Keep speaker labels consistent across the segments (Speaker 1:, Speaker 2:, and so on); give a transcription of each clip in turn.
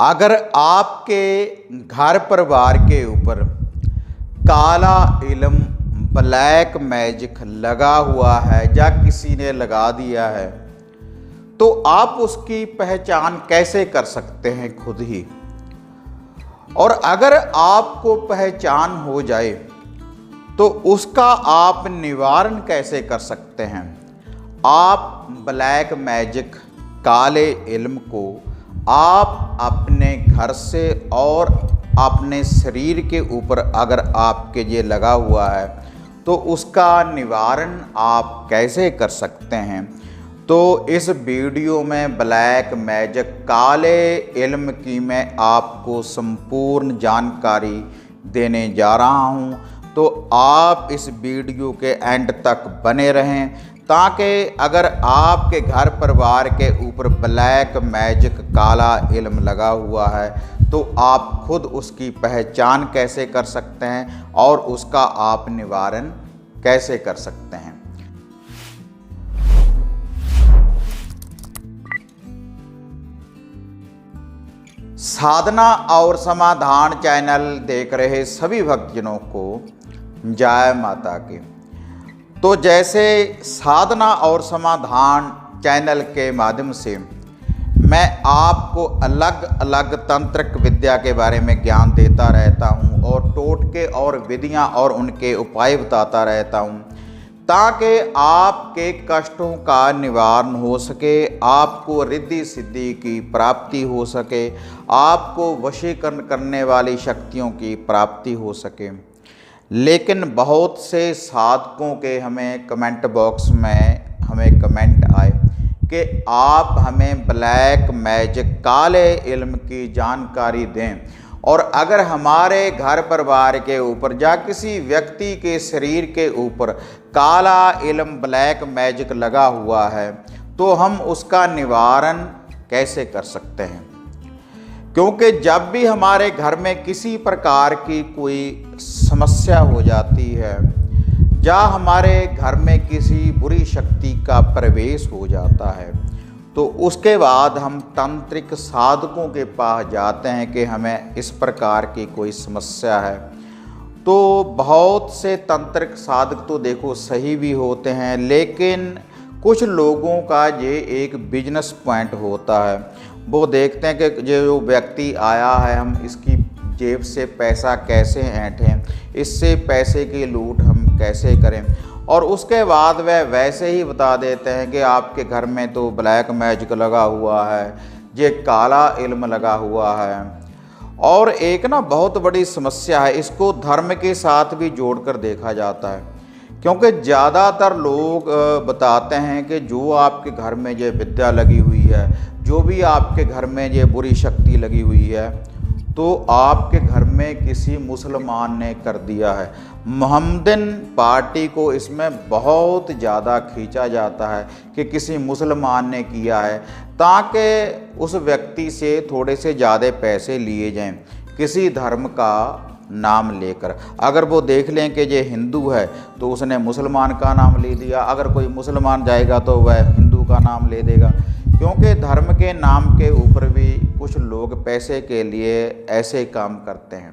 Speaker 1: अगर आपके घर परिवार के ऊपर काला इल्म ब्लैक मैजिक लगा हुआ है या किसी ने लगा दिया है तो आप उसकी पहचान कैसे कर सकते हैं खुद ही। और अगर आपको पहचान हो जाए तो उसका आप निवारण कैसे कर सकते हैं। आप ब्लैक मैजिक काले इल्म को आप अपने घर से और अपने शरीर के ऊपर अगर आपके ये लगा हुआ है तो उसका निवारण आप कैसे कर सकते हैं। तो इस वीडियो में ब्लैक मैजिक काले इल्म की मैं आपको संपूर्ण जानकारी देने जा रहा हूं। तो आप इस वीडियो के एंड तक बने रहें ताकि अगर आपके घर परिवार के ऊपर ब्लैक मैजिक काला इल्म लगा हुआ है तो आप खुद उसकी पहचान कैसे कर सकते हैं और उसका आप निवारण कैसे कर सकते हैं। साधना और समाधान चैनल देख रहे सभी भक्तजनों को जय माता की। तो जैसे साधना और समाधान चैनल के माध्यम से मैं आपको अलग अलग तंत्रिक विद्या के बारे में ज्ञान देता रहता हूं और टोटके और विधियां और उनके उपाय बताता रहता हूं ताकि आपके कष्टों का निवारण हो सके, आपको रिद्धि सिद्धि की प्राप्ति हो सके, आपको वशीकरण करने वाली शक्तियों की प्राप्ति हो सके। लेकिन बहुत से साधकों के हमें कमेंट बॉक्स में हमें कमेंट आए कि आप हमें ब्लैक मैजिक काले इल्म की जानकारी दें और अगर हमारे घर परिवार के ऊपर या किसी व्यक्ति के शरीर के ऊपर काला इल्म ब्लैक मैजिक लगा हुआ है तो हम उसका निवारण कैसे कर सकते हैं। क्योंकि जब भी हमारे घर में किसी प्रकार की कोई समस्या हो जाती है या हमारे घर में किसी बुरी शक्ति का प्रवेश हो जाता है तो उसके बाद हम तांत्रिक साधकों के पास जाते हैं कि हमें इस प्रकार की कोई समस्या है। तो बहुत से तांत्रिक साधक तो देखो सही भी होते हैं, लेकिन कुछ लोगों का ये एक बिजनेस पॉइंट होता है। वो देखते हैं कि जो व्यक्ति आया है हम इसकी जेब से पैसा कैसे ऐंठें, इससे पैसे की लूट हम कैसे करें, और उसके बाद वह वैसे ही बता देते हैं कि आपके घर में तो ब्लैक मैजिक लगा हुआ है, ये काला इल्म लगा हुआ है। और एक ना बहुत बड़ी समस्या है, इसको धर्म के साथ भी जोड़कर देखा जाता है। क्योंकि ज़्यादातर लोग बताते हैं कि जो आपके घर में ये विद्या लगी हुई है, जो भी आपके घर में ये बुरी शक्ति लगी हुई है तो आपके घर में किसी मुसलमान ने कर दिया है। मोहम्मदन पार्टी को इसमें बहुत ज़्यादा खींचा जाता है कि किसी मुसलमान ने किया है ताकि उस व्यक्ति से थोड़े से ज़्यादा पैसे लिए जाएं किसी धर्म का नाम लेकर। अगर वो देख लें कि ये हिंदू है तो उसने मुसलमान का नाम ले दिया, अगर कोई मुसलमान जाएगा तो वह हिंदू का नाम ले देगा। क्योंकि धर्म के नाम के ऊपर भी कुछ लोग पैसे के लिए ऐसे काम करते हैं।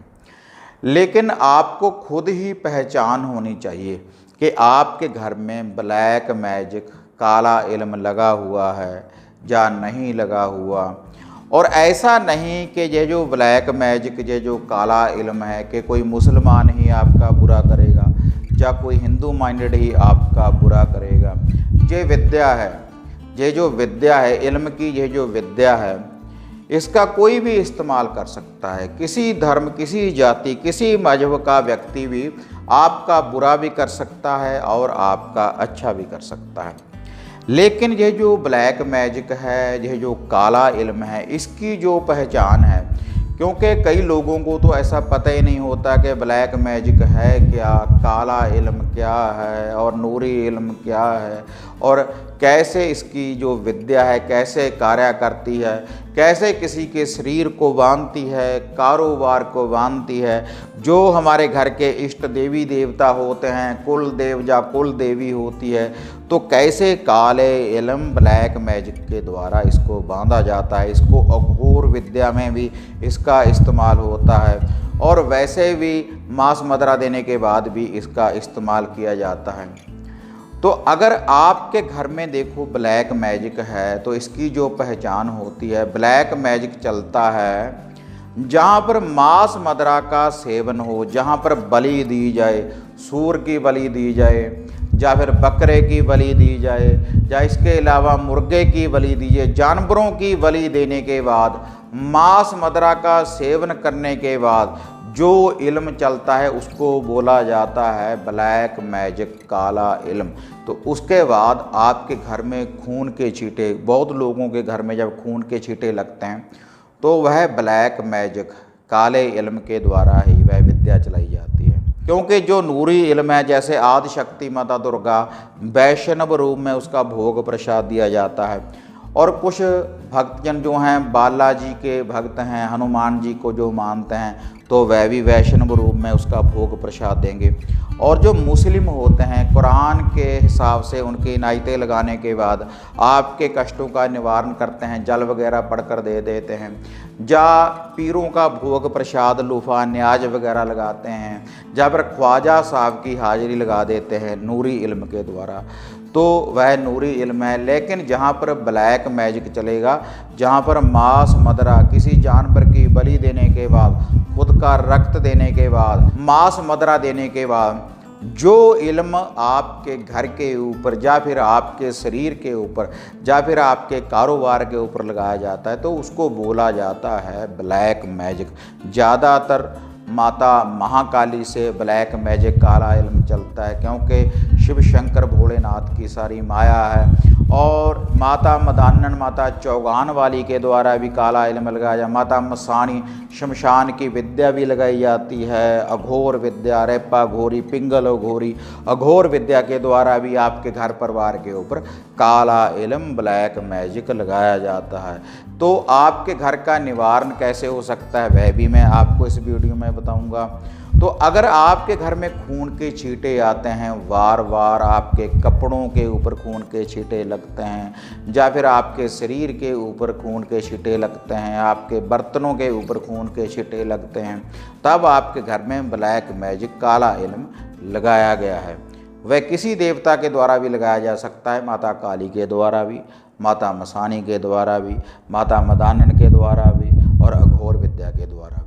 Speaker 1: लेकिन आपको खुद ही पहचान होनी चाहिए कि आपके घर में ब्लैक मैजिक काला इल्म लगा हुआ है या नहीं लगा हुआ। और ऐसा नहीं कि ये जो ब्लैक मैजिक ये जो काला इल्म है कि कोई मुसलमान ही आपका बुरा करेगा या कोई हिंदू माइंडेड ही आपका बुरा करेगा। ये विद्या है, ये जो विद्या है इल्म की, ये जो विद्या है इसका कोई भी इस्तेमाल कर सकता है। किसी धर्म, किसी जाति, किसी मजहब का व्यक्ति भी आपका बुरा भी कर सकता है और आपका अच्छा भी कर सकता है। लेकिन ये जो ब्लैक मैजिक है, ये जो काला इल्म है, इसकी जो पहचान है, क्योंकि कई लोगों को तो ऐसा पता ही नहीं होता कि ब्लैक मैजिक है क्या, काला इल्म क्या है और नूरी इल्म क्या है और कैसे इसकी जो विद्या है कैसे कार्य करती है, कैसे किसी के शरीर को बांधती है, कारोबार को बांधती है। जो हमारे घर के इष्ट देवी देवता होते हैं, कुल देव या कुल देवी होती है, तो कैसे काले इल्म ब्लैक मैजिक के द्वारा इसको बांधा जाता है। इसको अघोर विद्या में भी इसका इस्तेमाल होता है और वैसे भी मांस मदरा देने के बाद भी इसका इस्तेमाल किया जाता है। तो अगर आपके घर में देखो ब्लैक मैजिक है तो इसकी जो पहचान होती है, ब्लैक मैजिक चलता है जहाँ पर मांस मदरा का सेवन हो, जहाँ पर बलि दी जाए, सूर की बलि दी जाए या फिर बकरे की बलि दी जाए या इसके अलावा मुर्गे की बलि दी जाए। जानवरों की बलि देने के बाद, मांस मदरा का सेवन करने के बाद जो इल्म चलता है उसको बोला जाता है ब्लैक मैजिक, काला इल्म। तो उसके बाद आपके घर में खून के छींटे, बहुत लोगों के घर में जब खून के छींटे लगते हैं तो वह ब्लैक मैजिक, काले इल्म के द्वारा ही वह विद्या चलाई जाती है। क्योंकि जो नूरी इल्म है, जैसे आदि शक्ति माता दुर्गा वैष्णव रूप में उसका भोग प्रसाद दिया जाता है और कुछ भक्तजन जो हैं बालाजी के भक्त हैं, हनुमान जी को जो मानते हैं तो वह भी वैष्णव रूप में उसका भोग प्रसाद देंगे। और जो मुस्लिम होते हैं कुरान के हिसाब से उनकी नायते लगाने के बाद आपके कष्टों का निवारण करते हैं, जल वगैरह पढ़कर दे देते हैं, या पीरों का भोग प्रसाद लूफा न्याज वगैरह लगाते हैं, जहाँ पर ख्वाजा साहब की हाजिरी लगा देते हैं नूरी इल्म के द्वारा, तो वह नूरी इल्म है। लेकिन जहाँ पर ब्लैक मैजिक चलेगा, जहाँ पर मांस मदरा, किसी जानवर की बलि देने के बाद, खुद का रक्त देने के बाद, मांस मदरा देने के बाद जो इल्म आपके घर के ऊपर या फिर आपके शरीर के ऊपर या फिर आपके कारोबार के ऊपर लगाया जाता है तो उसको बोला जाता है ब्लैक मैजिक। ज़्यादातर माता महाकाली से ब्लैक मैजिक, काला इल्म चलता है, क्योंकि शिव शंकर भोलेनाथ की सारी माया है। और माता मदानन, माता चौगान वाली के द्वारा भी काला इल्म लगाया जाता है। माता मसानी शमशान की विद्या भी लगाई जाती है, अघोर विद्या, रेपा घोरी, पिंगल घोरी, अघोर विद्या के द्वारा भी आपके घर परिवार के ऊपर काला इल्म, ब्लैक मैजिक लगाया जाता है। तो आपके घर का निवारण कैसे हो सकता है वह भी मैं आपको इस वीडियो में बताऊंगा। तो अगर आपके घर में खून के छींटे आते हैं, बार बार आपके कपड़ों के ऊपर खून के छींटे लगते हैं या फिर आपके शरीर के ऊपर खून के छींटे लगते हैं, आपके बर्तनों के ऊपर खून के छींटे लगते हैं, तब आपके घर में ब्लैक मैजिक, काला इल्म लगाया गया है। वह किसी देवता के द्वारा भी लगाया जा सकता है, माता काली के द्वारा भी, माता मसानी के द्वारा भी, माता मदानन के द्वारा भी और अघोर विद्या के द्वारा भी।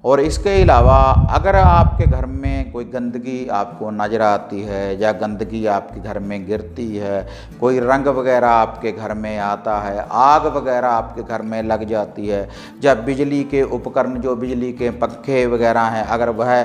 Speaker 1: और इसके अलावा अगर आपके घर में कोई गंदगी आपको नज़र आती है या गंदगी आपके घर में गिरती है, कोई रंग वगैरह आपके घर में आता है, आग वगैरह आपके घर में लग जाती है, जब बिजली के उपकरण, जो बिजली के पंखे वगैरह हैं, अगर वह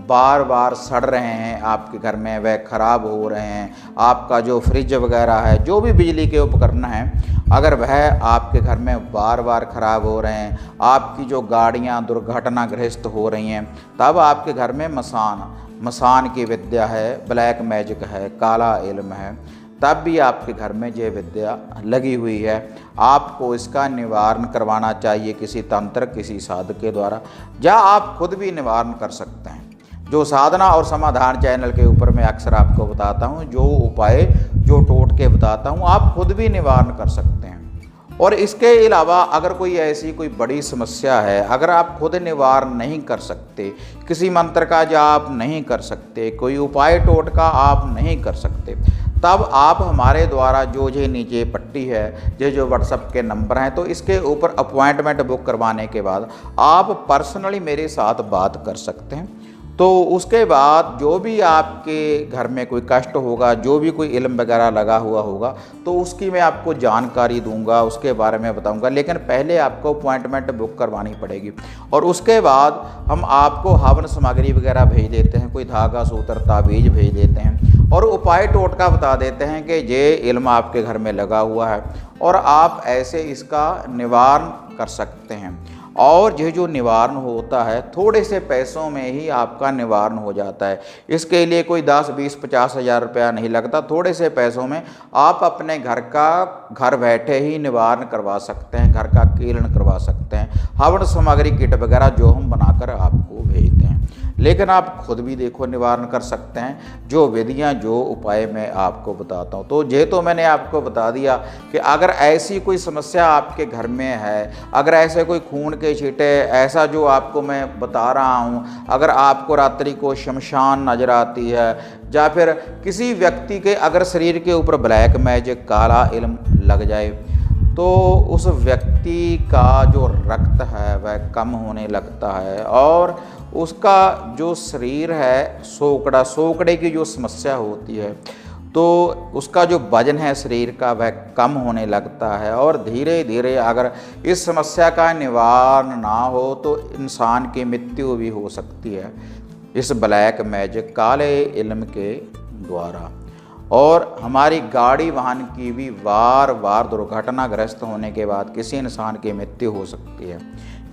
Speaker 1: बार बार सड़ रहे हैं आपके घर में, वह ख़राब हो रहे हैं, आपका जो फ्रिज वगैरह है, जो भी बिजली के उपकरण हैं, अगर वह आपके घर में बार बार ख़राब हो रहे हैं, आपकी जो गाड़ियां दुर्घटनाग्रस्त हो रही हैं, तब आपके घर में मसान की विद्या है, ब्लैक मैजिक है, काला इल्म है, तब भी आपके घर में ये विद्या लगी हुई है। आपको इसका निवारण करवाना चाहिए किसी तंत्र, किसी साधक के द्वारा, या आप खुद भी निवारण कर सकते हैं। जो साधना और समाधान चैनल के ऊपर मैं अक्सर आपको बताता हूँ, जो उपाय, जो टोटके बताता हूँ, आप खुद भी निवारण कर सकते हैं। और इसके अलावा अगर कोई ऐसी कोई बड़ी समस्या है, अगर आप खुद निवारण नहीं कर सकते, किसी मंत्र का जाप नहीं कर सकते, कोई उपाय टोटका आप नहीं कर सकते, तब आप हमारे द्वारा जो नीचे पट्टी है, जो व्हाट्सएप के नंबर हैं, तो इसके ऊपर अपॉइंटमेंट बुक करवाने के बाद आप पर्सनली मेरे साथ बात कर सकते हैं। तो उसके बाद जो भी आपके घर में कोई कष्ट होगा, जो भी कोई इल्म वगैरह लगा हुआ होगा, तो उसकी मैं आपको जानकारी दूंगा, उसके बारे में बताऊंगा। लेकिन पहले आपको अपॉइंटमेंट बुक करवानी पड़ेगी और उसके बाद हम आपको हवन सामग्री वगैरह भेज देते हैं, कोई धागा, सूत्र, ताबीज भेज देते हैं और उपाय टोटका बता देते हैं कि ये इल्म आपके घर में लगा हुआ है और आप ऐसे इसका निवारण कर सकते हैं। और यह जो निवारण होता है थोड़े से पैसों में ही आपका निवारण हो जाता है। इसके लिए कोई 10, 20, 50 हज़ार रुपया नहीं लगता। थोड़े से पैसों में आप अपने घर बैठे ही निवारण करवा सकते हैं, घर का कीलन करवा सकते हैं। हवन सामग्री किट वगैरह जो हम बनाकर आपको भेजते हैं, लेकिन आप खुद भी देखो निवारण कर सकते हैं, जो विधियां जो उपाय मैं आपको बताता हूं। तो ये तो मैंने आपको बता दिया कि अगर ऐसी कोई समस्या आपके घर में है, अगर ऐसे कोई खून के छींटे, ऐसा जो आपको मैं बता रहा हूं, अगर आपको रात्रि को शमशान नजर आती है, या फिर किसी व्यक्ति के अगर शरीर के ऊपर ब्लैक मैजिक काला इल्म लग जाए, तो उस व्यक्ति का जो रक्त है वह कम होने लगता है और उसका जो शरीर है सोकड़े की जो समस्या होती है, तो उसका जो वजन है शरीर का वह कम होने लगता है। और धीरे धीरे अगर इस समस्या का निवारण ना हो तो इंसान की मृत्यु भी हो सकती है इस ब्लैक मैजिक काले इल्म के द्वारा। और हमारी गाड़ी वाहन की भी बार बार दुर्घटनाग्रस्त होने के बाद किसी इंसान की मृत्यु हो सकती है,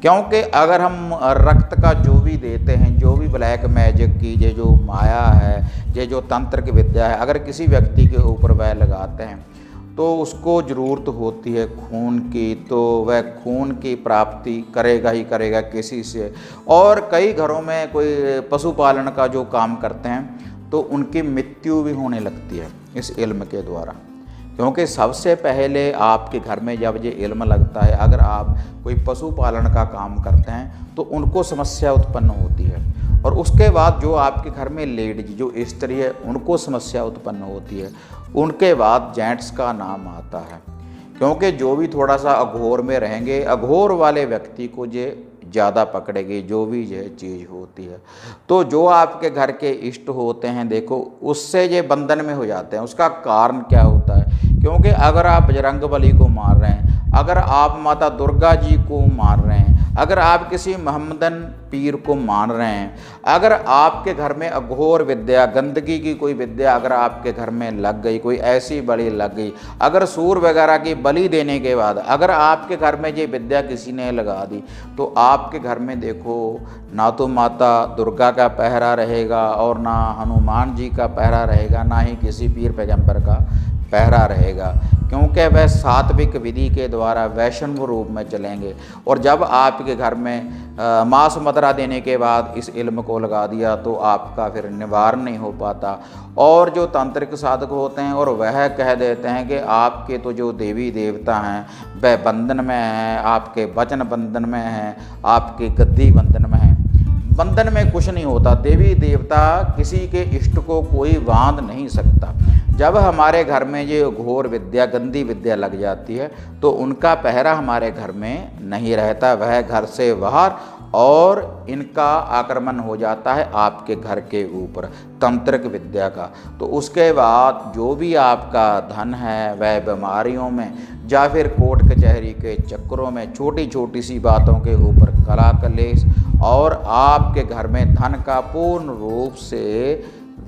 Speaker 1: क्योंकि अगर हम रक्त का जो भी देते हैं, जो भी ब्लैक मैजिक की ये जो माया है, ये जो तंत्र की विद्या है, अगर किसी व्यक्ति के ऊपर वह लगाते हैं तो उसको ज़रूरत होती है खून की, तो वह खून की प्राप्ति करेगा ही करेगा किसी से। और कई घरों में कोई पशुपालन का जो काम करते हैं तो उनकी मृत्यु भी होने लगती है इस इल्म के द्वारा, क्योंकि सबसे पहले आपके घर में जब ये इल्म लगता है, अगर आप कोई पशुपालन का काम करते हैं तो उनको समस्या उत्पन्न होती है, और उसके बाद जो आपके घर में लेडीज जो स्त्री है उनको समस्या उत्पन्न होती है, उनके बाद जेंट्स का नाम आता है। क्योंकि जो भी थोड़ा सा अघोर में रहेंगे, अघोर वाले व्यक्ति को ये ज़्यादा पकड़ेगी जो भी यह चीज़ होती है। तो जो आपके घर के इष्ट होते हैं, देखो उससे ये बंधन में हो जाते हैं। उसका कारण क्या होता है? क्योंकि अगर आप बजरंगबली को मार रहे हैं, अगर आप माता दुर्गा जी को मार रहे हैं, अगर आप किसी मोहम्मदन पीर को मान रहे हैं, अगर आपके घर में अघोर विद्या, गंदगी की कोई विद्या अगर आपके घर में लग गई, कोई ऐसी बलि लग गई, अगर सूर वगैरह की बलि देने के बाद अगर आपके घर में ये विद्या किसी ने लगा दी, तो आपके घर में देखो ना तो माता दुर्गा का पहरा रहेगा और ना हनुमान जी का पहरा रहेगा, ना ही किसी पीर पैगंबर का पहरा रहेगा, क्योंकि वह सात्विक विधि के द्वारा वैष्णव रूप में चलेंगे। और जब आपके घर में मांस मदरा देने के बाद इस इल्म को लगा दिया तो आपका फिर निवारण नहीं हो पाता। और जो तांत्रिक साधक होते हैं और वह कह देते हैं कि आपके तो जो देवी देवता हैं वह बंधन में हैं, आपके वचन बंधन में हैं, आपके गद्दी बंधन में हैं। बंधन में कुछ नहीं होता, देवी देवता किसी के इष्ट को कोई बांध नहीं सकता। जब हमारे घर में ये घोर विद्या, गंदी विद्या लग जाती है तो उनका पहरा हमारे घर में नहीं रहता, वह घर से बाहर, और इनका आक्रमण हो जाता है आपके घर के ऊपर तंत्रिक विद्या का। तो उसके बाद जो भी आपका धन है वह बीमारियों में या फिर कोर्ट कचहरी के चक्करों में, छोटी छोटी सी बातों के ऊपर कला कलेश, और आपके घर में धन का पूर्ण रूप से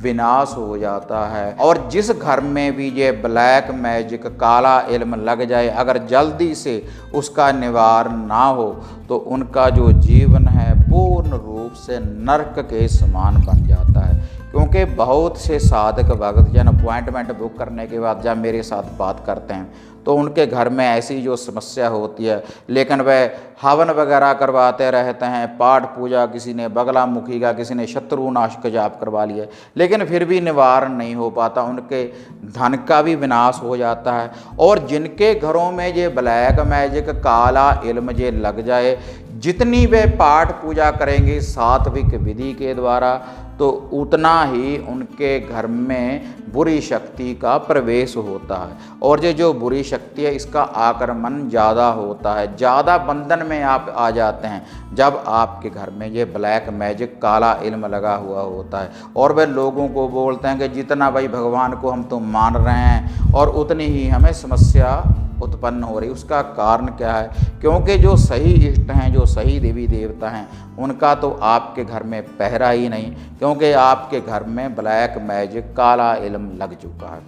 Speaker 1: विनाश हो जाता है। और जिस घर में भी ये ब्लैक मैजिक काला इल्म लग जाए, अगर जल्दी से उसका निवारण ना हो तो उनका जो जीवन है पूर्ण रूप से नरक के समान बन जाता है। क्योंकि बहुत से साधक भगत जन अपॉइंटमेंट बुक करने के बाद जब मेरे साथ बात करते हैं तो उनके घर में ऐसी जो समस्या होती है, लेकिन वह हवन वगैरह करवाते रहते हैं, पाठ पूजा, किसी ने बगला मुखी का, किसी ने शत्रुनाश का जाप करवा लिया, लेकिन फिर भी निवारण नहीं हो पाता, उनके धन का भी विनाश हो जाता है। और जिनके घरों में ये ब्लैक मैजिक काला इल्म ये लग जाए, जितनी वे पाठ पूजा करेंगे सात्विक विधि के द्वारा, तो उतना ही उनके घर में बुरी शक्ति का प्रवेश होता है। और ये जो बुरी शक्ति है इसका आक्रमण ज़्यादा होता है, ज़्यादा बंधन में आप आ जाते हैं जब आपके घर में ये ब्लैक मैजिक काला इल्म लगा हुआ होता है। और वे लोगों को बोलते हैं कि जितना भाई भगवान को हम तो मान रहे हैं और उतनी ही हमें समस्या उत्पन्न हो रही। उसका कारण क्या है? क्योंकि जो सही इष्ट हैं, जो सही देवी देवता हैं, उनका तो आपके घर में पहरा ही नहीं, क्योंकि आपके घर में ब्लैक मैजिक काला इल्म लग चुका है।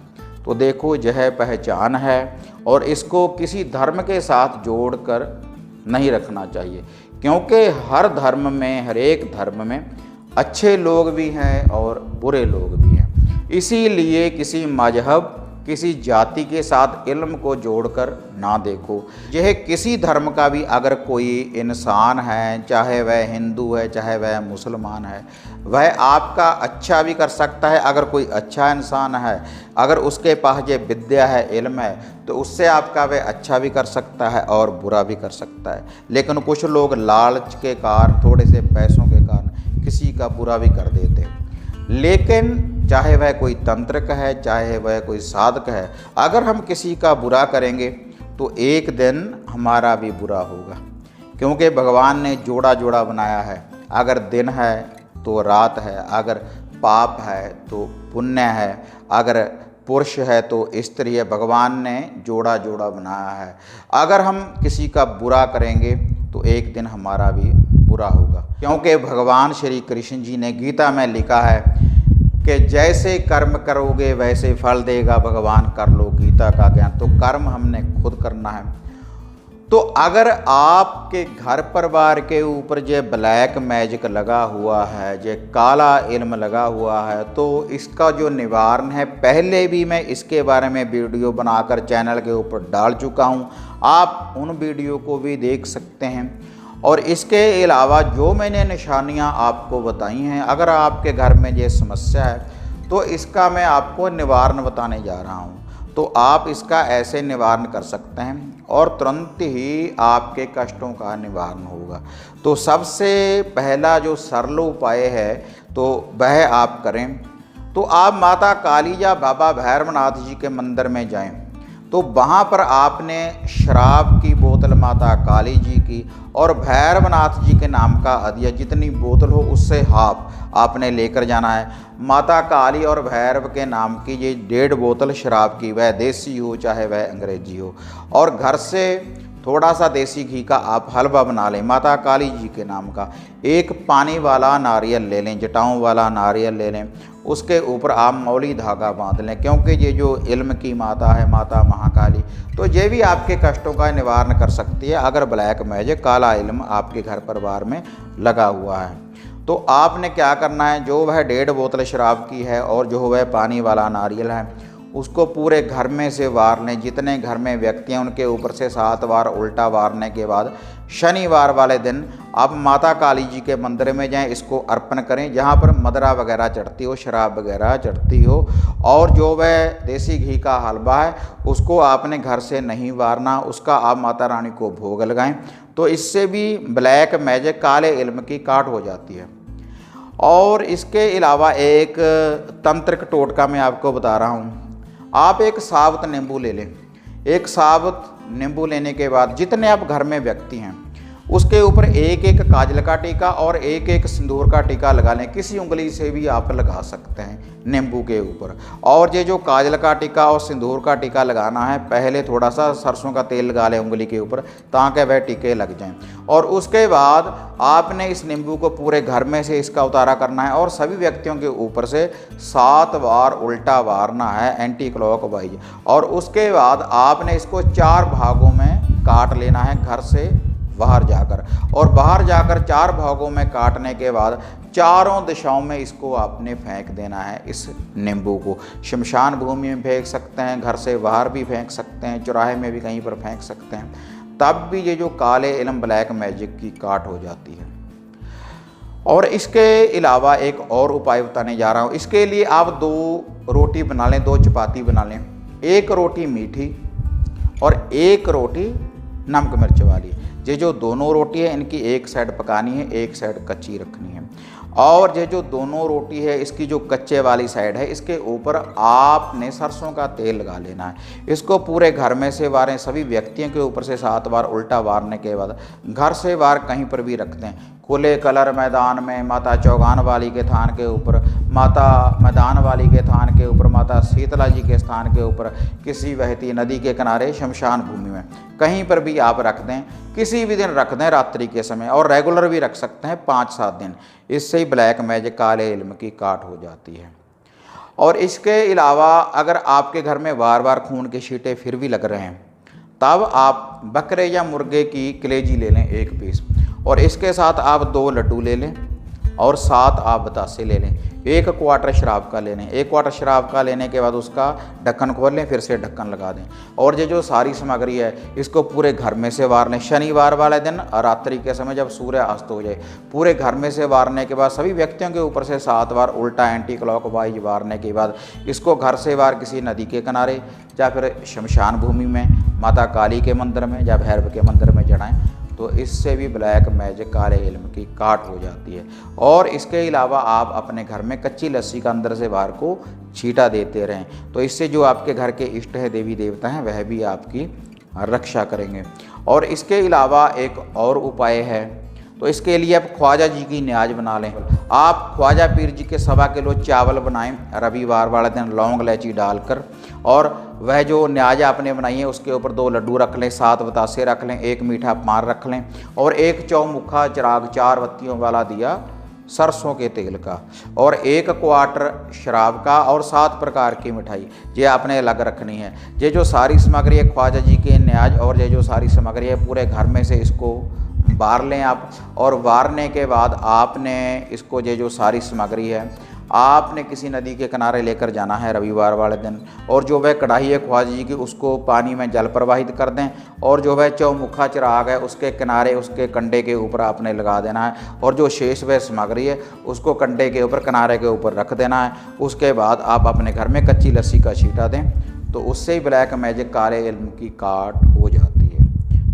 Speaker 1: तो देखो यह पहचान है, और इसको किसी धर्म के साथ जोड़कर नहीं रखना चाहिए, क्योंकि हर धर्म में, हर एक धर्म में अच्छे लोग भी हैं और बुरे लोग भी हैं। इसीलिए किसी मजहब, किसी जाति के साथ इल्म को जोड़कर ना देखो। यह किसी धर्म का भी अगर कोई इंसान है, चाहे वह हिंदू है, चाहे वह मुसलमान है, वह आपका अच्छा भी कर सकता है। अगर कोई अच्छा इंसान है, अगर उसके पास ये विद्या है, इल्म है, तो उससे आपका वह अच्छा भी कर सकता है और बुरा भी कर सकता है। लेकिन कुछ लोग लालच के कारण, थोड़े से पैसों के कारण किसी का बुरा भी कर देते हैं। लेकिन चाहे वह कोई तंत्रक है, चाहे वह कोई साधक है, अगर हम किसी का बुरा करेंगे तो एक दिन हमारा भी बुरा होगा, क्योंकि भगवान ने जोड़ा जोड़ा बनाया है। अगर दिन है तो रात है, अगर पाप है तो पुण्य है, अगर पुरुष है तो स्त्री है। भगवान ने जोड़ा जोड़ा बनाया है। अगर हम किसी का बुरा करेंगे तो एक दिन हमारा भी बुरा होगा, क्योंकि भगवान श्री कृष्ण जी ने गीता में लिखा है कि जैसे कर्म करोगे वैसे फल देगा भगवान, कर लो गीता का ज्ञान। तो कर्म हमने खुद करना है। तो अगर आपके घर परिवार के ऊपर जो ब्लैक मैजिक लगा हुआ है, जो काला इल्म लगा हुआ है, तो इसका जो निवारण है, पहले भी मैं इसके बारे में वीडियो बनाकर चैनल के ऊपर डाल चुका हूँ। आप उन वीडियो को भी देख सकते हैं। और इसके अलावा जो मैंने निशानियाँ आपको बताई हैं, अगर आपके घर में ये समस्या है तो इसका मैं आपको निवारण बताने जा रहा हूँ। तो आप इसका ऐसे निवारण कर सकते हैं और तुरंत ही आपके कष्टों का निवारण होगा। तो सबसे पहला जो सरल उपाय है तो वह आप करें। तो आप माता काली या बाबा भैरवनाथ जी के मंदिर में जाएं, तो वहाँ पर आपने शराब की बोतल माता काली जी की और भैरवनाथ जी के नाम का अधिया, जितनी बोतल हो उससे हाफ आपने लेकर जाना है। माता काली और भैरव के नाम की ये 1.5 बोतल शराब की, वह देसी हो चाहे वह अंग्रेजी हो। और घर से थोड़ा सा देसी घी का आप हलवा बना लें माता काली जी के नाम का। एक पानी वाला नारियल ले लें, जटाओं वाला नारियल ले लें, उसके ऊपर आप मौली धागा बांध लें, क्योंकि ये जो इल्म की माता है, माता महाकाली, तो ये भी आपके कष्टों का निवारण कर सकती है अगर ब्लैक मैजिक, काला इल्म आपके घर परिवार में लगा हुआ है। तो आपने क्या करना है, जो वह 1.5 बोतल शराब की है और जो वह पानी वाला नारियल है, उसको पूरे घर में से वार लें। जितने घर में व्यक्ति हैं उनके ऊपर से 7 बार उल्टा वारने के बाद शनिवार वाले दिन आप माता काली जी के मंदिर में जाएं, इसको अर्पण करें, जहाँ पर मदरा वगैरह चढ़ती हो, शराब वगैरह चढ़ती हो। और जो वह देसी घी का हलवा है उसको आपने घर से नहीं वारना, उसका आप माता रानी को भोग लगाएं। तो इससे भी ब्लैक मैजिक, काले इल्म की काट हो जाती है। और इसके अलावा एक तंत्रिक टोटका मैं आपको बता रहा हूँ। आप एक साबुत नींबू ले लें। एक साबुत नींबू लेने के बाद जितने आप घर में व्यक्ति हैं उसके ऊपर एक एक काजल का टीका और एक एक सिंदूर का टीका लगा लें। किसी उंगली से भी आप लगा सकते हैं नींबू के ऊपर। और ये जो काजल का टीका और सिंदूर का टीका लगाना है, पहले थोड़ा सा सरसों का तेल लगा लें उंगली के ऊपर ताकि वह टीके लग जाएं। और उसके बाद आपने इस नींबू को पूरे घर में से इसका उतारा करना है और सभी व्यक्तियों के ऊपर से 7 बार उल्टा वारना है, एंटी क्लॉकवाइज। और उसके बाद आपने इसको 4 भागों में काट लेना है घर से बाहर जाकर। और बाहर जाकर 4 भागों में काटने के बाद चारों दिशाओं में इसको आपने फेंक देना है। इस नींबू को शमशान भूमि में फेंक सकते हैं, घर से बाहर भी फेंक सकते हैं, चौराहे में भी कहीं पर फेंक सकते हैं। तब भी ये जो काले इल्म, ब्लैक मैजिक की काट हो जाती है। और इसके अलावा एक और उपाय बताने जा रहा हूँ। इसके लिए आप 2 रोटी बना लें, 2 चपाती बना लें। 1 रोटी मीठी और 1 रोटी नमक मिर्च वाली। ये जो दोनों रोटी है इनकी एक साइड पकानी है, एक साइड कच्ची रखनी है। और ये जो दोनों रोटी है इसकी जो कच्चे वाली साइड है इसके ऊपर आपने सरसों का तेल लगा लेना है। इसको पूरे घर में से वारें, सभी व्यक्तियों के ऊपर से 7 बार उल्टा वारने के बाद घर से बाहर कहीं पर भी रख दें। खुले कलर मैदान में, माता चौगान वाली के थान के ऊपर, माता मैदान वाली के थान के ऊपर, माता शीतला जी के स्थान के ऊपर, किसी बहती नदी के किनारे, शमशान भूमि में, कहीं पर भी आप रख दें। किसी भी दिन रख दें रात्रि के समय, और रेगुलर भी रख सकते हैं 5-7 दिन। इससे ही ब्लैक मैजिक, काले इल्म की काट हो जाती है। और इसके अलावा अगर आपके घर में बार बार खून के छींटे फिर भी लग रहे हैं तब आप बकरे या मुर्गे की कलेजी ले लें 1 पीस, और इसके साथ आप 2 लड्डू ले लें और 7 आप बतासे ले लें। 1 क्वार्टर शराब का ले लें। 1 क्वार्टर शराब का लेने के बाद उसका ढक्कन खोल लें, फिर से ढक्कन लगा दें। और ये जो सारी सामग्री है इसको पूरे घर में से वार लें। शनिवार वाले दिन रात्रि के समय जब सूर्य अस्त हो जाए, पूरे घर में से वारने के बाद सभी व्यक्तियों के ऊपर से 7 बार उल्टा एंटी क्लॉकवाइज वारने के बाद इसको घर से बाहर किसी नदी के किनारे या फिर शमशान भूमि में, माता काली के मंदिर में या भैरव के मंदिर में जड़ाएं। तो इससे भी ब्लैक मैजिक, काले इल्म की काट हो जाती है। और इसके अलावा आप अपने घर में कच्ची लस्सी का अंदर से बाहर को छींटा देते रहें, तो इससे जो आपके घर के इष्ट है देवी देवता हैं वह भी आपकी रक्षा करेंगे। और इसके अलावा एक और उपाय है, तो इसके लिए आप ख्वाजा जी की न्याज बना लें। आप ख्वाजा पीर जी के 1.25 किलो चावल बनाएं रविवार वाले दिन लौंग इलायची डालकर, और वह जो न्याज आपने बनाई है उसके ऊपर 2 लड्डू रख लें, 7 बतासे रख लें, 1 मीठा पान रख लें, और 1 चौमुखा चिराग 4 बत्तियों वाला दिया सरसों के तेल का, और 1 क्वार्टर शराब का, और 7 प्रकार की मिठाई ये आपने अलग रखनी है। ये जो सारी सामग्री है ख्वाजा जी के न्याज और ये जो सारी सामग्री है पूरे घर में से इसको बार लें आप। और वारने के बाद आपने इसको ये जो सारी सामग्री है आपने किसी नदी के किनारे लेकर जाना है रविवार वाले दिन, और जो वह कढ़ाई है ख्वाजा जी की उसको पानी में जल प्रवाहित कर दें, और जो वह चौमुखा चिराग है उसके किनारे उसके कंडे के ऊपर आपने लगा देना है, और जो शेष वह सामग्री है उसको कंडे के ऊपर किनारे के ऊपर रख देना है। उसके बाद आप अपने घर में कच्ची लस्सी का छींटा दें, तो उससे ही ब्लैक मैजिक, काले इल्म की काट हो जाती है।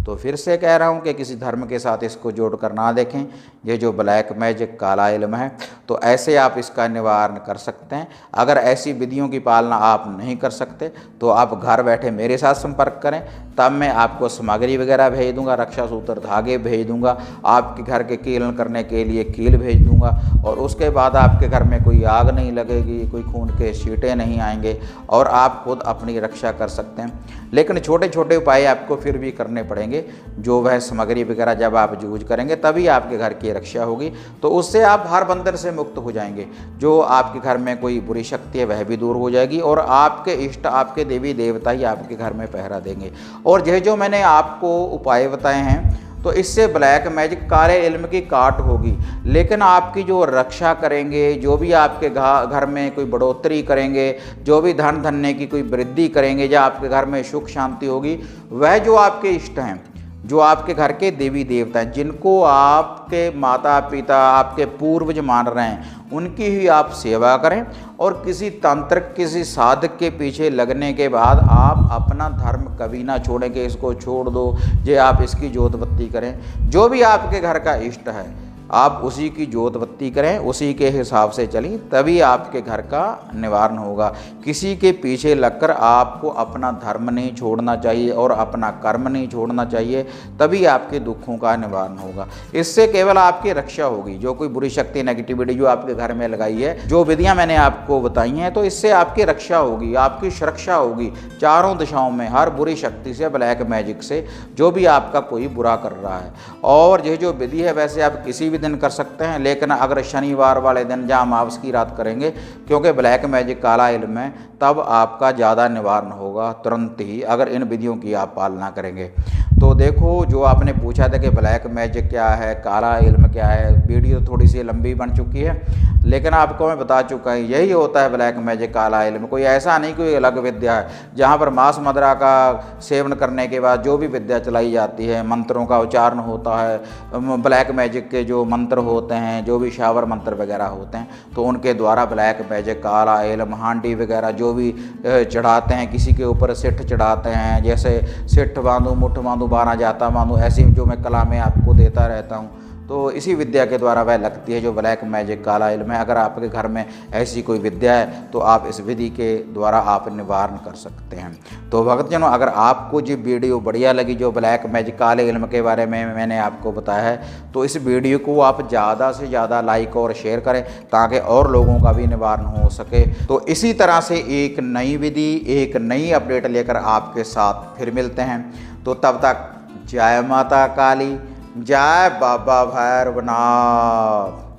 Speaker 1: तो फिर से कह रहा हूँ कि किसी धर्म के साथ इसको जोड़ कर ना देखें। ये जो ब्लैक मैजिक, काला इल्म है, तो ऐसे आप इसका निवारण कर सकते हैं। अगर ऐसी विधियों की पालना आप नहीं कर सकते तो आप घर बैठे मेरे साथ संपर्क करें, तब मैं आपको सामग्री वगैरह भेज दूंगा, रक्षा सूत्र धागे भेज दूंगा, आपके घर के कीलन करने के लिए कील भेज दूंगा, और उसके बाद आपके घर में कोई आग नहीं लगेगी, कोई खून के छींटे नहीं आएंगे, और आप खुद अपनी रक्षा कर सकते हैं। लेकिन छोटे छोटे उपाय आपको फिर भी करने पड़ेंगे, जो वह सामग्री वगैरह जब आप यूज करेंगे तभी आपके घर की रक्षा होगी। तो उससे आप हर बंधन से मुक्त हो जाएंगे। जो आपके घर में कोई बुरी शक्ति है वह भी दूर हो जाएगी, और आपके इष्ट, आपके देवी देवता ही आपके घर में पहरा देंगे। और यह जो मैंने आपको उपाय बताए हैं, तो इससे ब्लैक मैजिक, काले इल्म की काट होगी, लेकिन आपकी जो रक्षा करेंगे, जो भी आपके घर में कोई बढ़ोतरी करेंगे, जो भी धन धन्य की कोई वृद्धि करेंगे, या आपके घर में सुख शांति होगी, वह जो आपके इष्ट हैं, जो आपके घर के देवी देवता हैं, जिनको आपके माता पिता, आपके पूर्वज मान रहे हैं, उनकी ही आप सेवा करें। और किसी तांत्रिक, किसी साधक के पीछे लगने के बाद आप अपना धर्म कभी ना छोड़ें कि इसको छोड़ दो, ये आप इसकी जोत बत्ती करें। जो भी आपके घर का इष्ट है आप उसी की जोत बत्ती करें, उसी के हिसाब से चलें, तभी आपके घर का निवारण होगा। किसी के पीछे लगकर आपको अपना धर्म नहीं छोड़ना चाहिए और अपना कर्म नहीं छोड़ना चाहिए, तभी आपके दुखों का निवारण होगा। इससे केवल आपकी रक्षा होगी। जो कोई बुरी शक्ति, नेगेटिविटी जो आपके घर में लगाई है, जो विधियां मैंने आपको बताई हैं, तो इससे आपकी रक्षा होगी, आपकी सुरक्षा होगी चारों दिशाओं में, हर बुरी शक्ति से, ब्लैक मैजिक से, जो भी आपका कोई बुरा कर रहा है। और ये जो विधि है वैसे आप किसी भी दिन कर सकते हैं, लेकिन अगर शनिवार वाले दिन या अमावस की रात करेंगे, क्योंकि ब्लैक मैजिक, काला इल्म है, तब आपका ज़्यादा निवारण होगा तुरंत ही, अगर इन विधियों की आप पालना करेंगे। तो देखो, जो आपने पूछा था कि ब्लैक मैजिक क्या है, काला इल्म क्या है, वीडियो थोड़ी सी लंबी बन चुकी है, लेकिन आपको मैं बता चुका हूँ यही होता है ब्लैक मैजिक, काला इल्म। कोई ऐसा नहीं कोई अलग विद्या है जहाँ पर मांस मदिरा का सेवन करने के बाद जो भी विद्या चलाई जाती है, मंत्रों का उच्चारण होता है, ब्लैक मैजिक के जो मंत्र होते हैं, जो भी शावर मंत्र वगैरह होते हैं, तो उनके द्वारा ब्लैक मैजिक, काला इल्म, हांडी वगैरह जो भी चढ़ाते हैं, किसी के ऊपर सिट्ठ चढ़ाते हैं, जैसे सिट्ठ बांधू, मुठ बांधू, बाना जाता बांधू, ऐसी जो मैं कला में आपको देता रहता हूँ, तो इसी विद्या के द्वारा वह लगती है जो ब्लैक मैजिक, काला इल्म है। अगर आपके घर में ऐसी कोई विद्या है तो आप इस विधि के द्वारा आप निवारण कर सकते हैं। तो भक्तजनों, अगर आपको जो वीडियो बढ़िया लगी, जो ब्लैक मैजिक, काले इल्म के बारे में मैंने आपको बताया है, तो इस वीडियो को आप ज़्यादा से ज़्यादा लाइक और शेयर करें ताकि और लोगों का भी निवारण हो सके। तो इसी तरह से एक नई विधि, एक नई अपडेट लेकर आपके साथ फिर मिलते हैं। तो तब तक जय माता काली, जय बाबा भैरवनाथ।